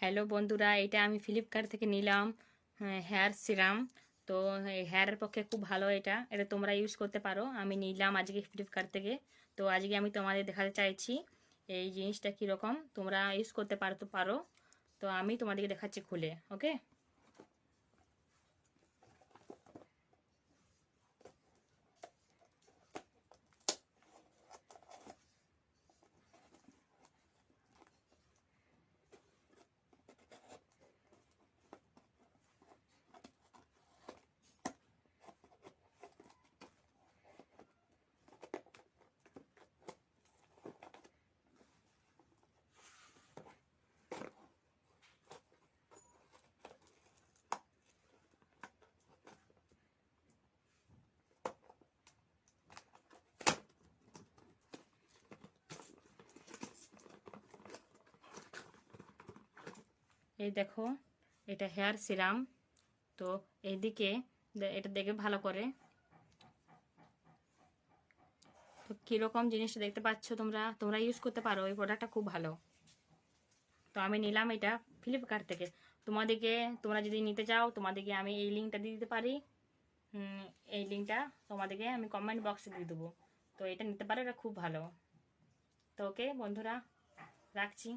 Hello বন্ধুরা, এটা আমি ফ্লিপকার্ট থেকে নিলাম হেয়ার সিরাম। তো হেয়ারের পক্ষে খুব ভালো। এটা এটা তোমরা ইউজ করতে পারো। আমি নিলাম আজকে ফ্লিপকার্ট থেকে। তো আজকে আমি তোমাদের দেখাতে চাইছি এই জিনিসটা কীরকম, তোমরা ইউজ করতে পারো। তো আমি তোমাদেরকে দেখাচ্ছি খুলে। ওকে, এই দেখো, এটা হেয়ার সিরাম। তো এইদিকে এটা দেখে ভালো করে। তো কীরকম জিনিসটা দেখতে পাচ্ছ, তোমরা তোমরা ইউজ করতে পারো। এই প্রোডাক্টটা খুব ভালো। তো আমি নিলাম এটা ফ্লিপকার্ট থেকে। তোমাদেরকে, তোমরা যদি নিতে চাও, তোমাদেরকে আমি এই লিঙ্কটা দিয়ে দিতে পারি। এই লিঙ্কটা তোমাদেরকে আমি কমেন্ট বক্সে দিয়ে দেবো। তো এটা নিতে পারো, এটা খুব ভালো। তো ওকে বন্ধুরা, রাখছি।